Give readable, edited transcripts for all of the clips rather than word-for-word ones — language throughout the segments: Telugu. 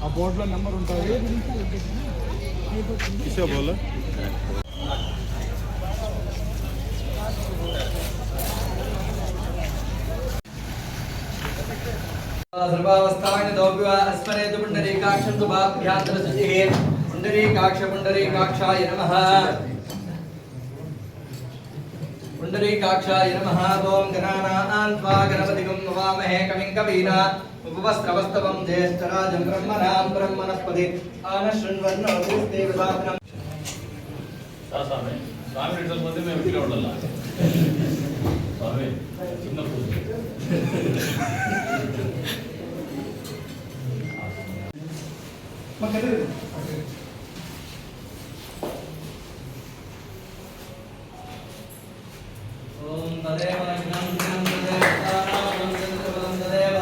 ఆ బోర్డులో నెంబర్ ఉంటుంది. सर्वावस्थानि दोप्यवा अस्मरेतु पुण्डरीकाक्षं तुभाभ्यान्तरशुचिः पुण्डरीकाक्षाय नमः पुण्डरीकाक्षाय नमः ओं गणानां त्वा गणपतिगं नमामहे कविं कवीना उपवस्त्रवस्तवं ज्येष्ठराजं ब्रह्मणां ब्रह्मणस्पति आनशृण्वन्नोतिस्तेवदानं स्वामी स्वामी रिटर्न मध्ये मैं इकडे उडला स्वामी చిన్న పూజ ओम तदेव लग्नं तदेव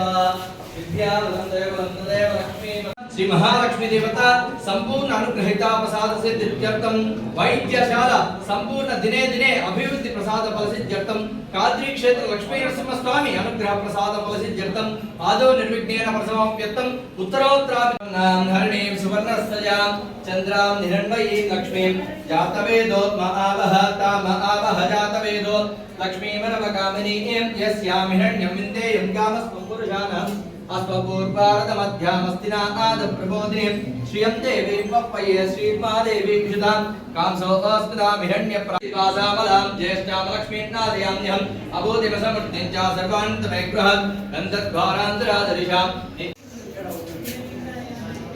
विद्यावन्ददेव लक्ष्मी श्री महालक्ष्मी देवता संपूर्ण अनुग्रहिता प्रसाद सिद्ध्यर्थम वैद्यशाला संपूर्ण दिने दिने अभिवृद्धि प्रसाद फल सिद्ध्यर्थम काद्री क्षेत्र लक्ष्मी नरसिंह स्वामी अनुग्रह प्रसाद फल सिद्ध्यर्थम आदौ निर्विघ्नेन प्रसमाप्यर्थम उत्तरोत्तराभिन्नां हरिणीं सुवर्णस्तजां चन्द्रां निरण्मयीं लक्ष्मीं जातवेदो महावह ताम आवह जातवेदो लक्ष्मीमनवकामिनीं यस्यां हिरण्यं विन्देयं कामस्त्वं पुरुषाणां अस्वपूर्वारदमध्यामस्तिना आदप्रबोधिनीं श्रियं देवीं पप्पये श्रीमादेवीं क्षुतां कांसो अस्मदां हिरण्यप्रातिवासामलां ज्येष्ठां लक्ष्मीन्नादयाम्यहम् अबोधिमसमृद्धिं च सर्वान्तमे गृहात् गन्धद्वारान्तरादरिशां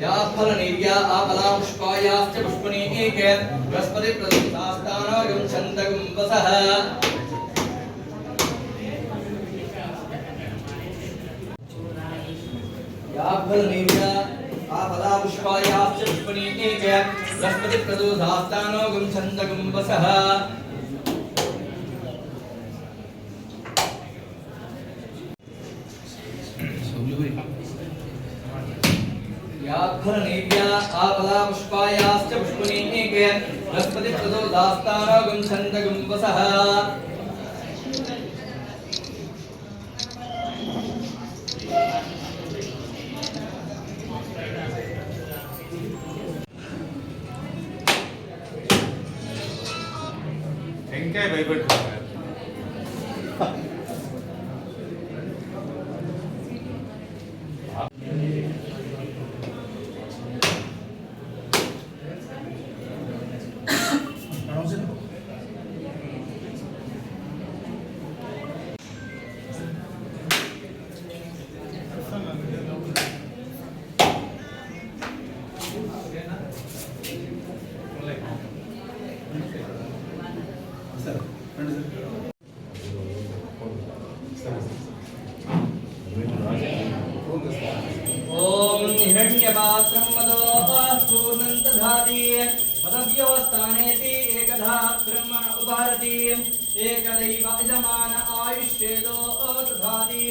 या फलनीर्या आपलापुष्पायाश्च पुष्पणीके बृहस्पतिप्रदत्तास्तानोर्गं छन्दगुम्बसः या फलनीर्या आपलापुष्पायाश्च पुष्पणीके बृहस्पतिप्रदत्तास्तानोर्गं छन्दगुम्बसः याफलनीर्या आपलापुष्पायाश्च पुष्पणीके बृहस्पतिप्रदोदास्तानोगं छन्दगुम्बसः టెంకాయ భయపెట్టుకున్నారు ओम हिरण्यपात्रं मदो पूर्णन्तधाति मदव्यवस्थानेति एकधा ब्रह्मण उपहरति एकदैव यजमान आयुष्येदो दधाति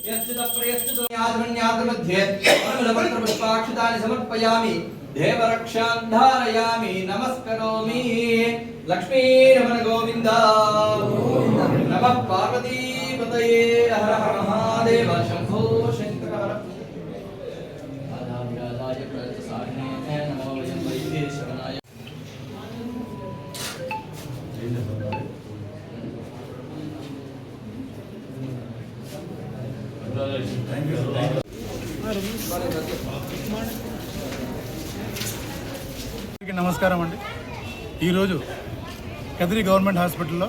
यच्युत प्रयच्युत यादृण्याद्मध्ये मनमलपत्रपुष्पाक्षतानि समर्पयामि देवरक्षां धारयामि नमस्करोमि लक्ष्मीरमण गोविन्द नमः पार्वतीपतये हर हर महादेव शम्भो शङ्कर आदाव्यादाय प्रयतसारिणे नमो वयं वैदेशवनाय నమస్కారం అండి. ఈరోజు కదిరి గవర్నమెంట్ హాస్పిటల్లో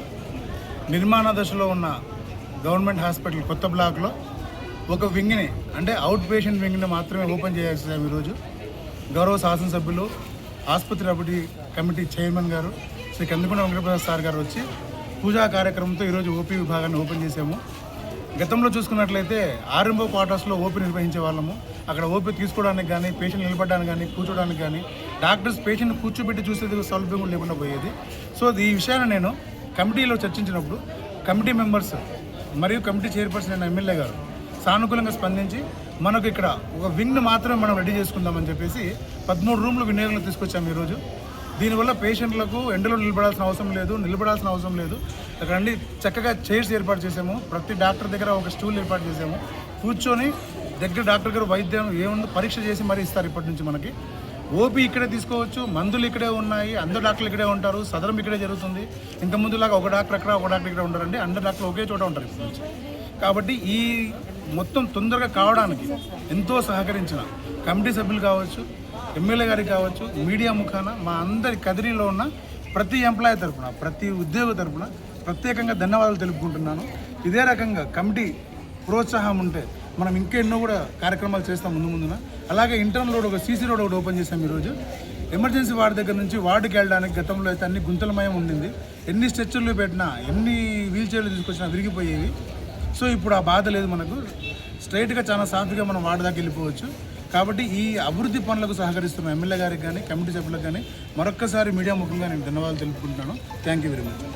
నిర్మాణ దశలో ఉన్న గవర్నమెంట్ హాస్పిటల్ కొత్త బ్లాక్లో ఒక వింగ్ని అంటే అవుట్ పేషెంట్ వింగ్ని మాత్రమే ఓపెన్ చేయాల్సింది. ఈరోజు గౌరవ శాసనసభ్యులు ఆసుపత్రి అభివృద్ధి కమిటీ చైర్మన్ గారు శ్రీ కందుకొండ వెంకటప్రసాద్ సార్ గారు వచ్చి పూజా కార్యక్రమంతో ఈరోజు ఓపీ విభాగాన్ని ఓపెన్ చేసాము. గతంలో చూసుకున్నట్లయితే ఆరంభ క్వార్టర్స్లో ఓపీ నిర్వహించే వాళ్ళము. అక్కడ ఓపీ తీసుకోవడానికి కానీ పేషెంట్ నిలబడడానికి కానీ కూర్చోడానికి కానీ డాక్టర్స్ పేషెంట్ కూర్చోబెట్టి చూసేది సౌలభ్యం కూడా లేకుండా పోయేది. సో ఈ విషయాన్ని నేను కమిటీలో చర్చించినప్పుడు కమిటీ మెంబర్స్ మరియు కమిటీ చైర్పర్సన్ అయిన ఎమ్మెల్యే గారు సానుకూలంగా స్పందించి మనకు ఇక్కడ ఒక వింగ్ను మాత్రమే మనం రెడీ చేసుకుందామని చెప్పేసి 13 రూమ్లు వినియోగంలో తీసుకొచ్చాము ఈరోజు. దీనివల్ల పేషెంట్లకు ఎండలో నిలబడాల్సిన అవసరం లేదు. అక్కడ చక్కగా చైర్స్ ఏర్పాటు చేసాము. ప్రతి డాక్టర్ దగ్గర ఒక స్టూల్ ఏర్పాటు చేసాము. కూర్చొని దగ్గర డాక్టర్ గారు వైద్యం ఏముందో పరీక్ష చేసి మరీ ఇస్తారు ఇప్పటి నుంచి మనకి. ఓపీ ఇక్కడే తీసుకోవచ్చు, మందులు ఇక్కడే ఉన్నాయి, అందరు డాక్టర్లు ఇక్కడే ఉంటారు, సదరం ఇక్కడే జరుగుతుంది. ఇంత ముందులాగా ఒక డాక్టర్ అక్కడ ఒక డాక్టర్ ఇక్కడ ఉంటారండి, అందరు డాక్టర్లు ఒకే చోట ఉంటారు ఇప్పటి నుంచి. కాబట్టి ఈ మొత్తం తొందరగా కావడానికి ఎంతో సహకరించిన కమిటీ సభ్యులు కావచ్చు, ఎమ్మెల్యే గారికి కావచ్చు, మీడియా ముఖాన మా అందరి కదిరిలో ఉన్న ప్రతి ఎంప్లాయీ తరఫున, ప్రతి ఉద్యోగి తరఫున ప్రత్యేకంగా ధన్యవాదాలు తెలుపుకుంటున్నాను. ఇదే రకంగా కమిటీ ప్రోత్సాహం ఉంటే మనం ఇంకా ఎన్నో కూడా కార్యక్రమాలు చేస్తాం ముందున. అలాగే ఇంటర్నల్ రోడ్ ఒక సీసీ రోడ్ ఒకటి ఓపెన్ చేసాం ఈరోజు. ఎమర్జెన్సీ వార్డు దగ్గర నుంచి వార్డుకి వెళ్ళడానికి గతంలో అయితే అన్ని గుంతలమయం ఉండింది. ఎన్ని స్ట్రెచ్చర్లు పెట్టినా, ఎన్ని వీల్ చైర్లు తీసుకొచ్చినా విరిగిపోయేవి. సో ఇప్పుడు ఆ బాధ లేదు మనకు. స్ట్రైట్గా చాలా సాఫీగా మనం వార్డు దాకా వెళ్ళిపోవచ్చు. కాబట్టి ఈ అభివృద్ధి పనులకు సహకరిస్తున్న ఎమ్మెల్యే గారికి కానీ, కమిటీ సభ్యులకు కానీ మరొక్కసారి మీడియా ముఖంగా నేను ధన్యవాదాలు తెలుపుకుంటున్నాను. Thank you very much.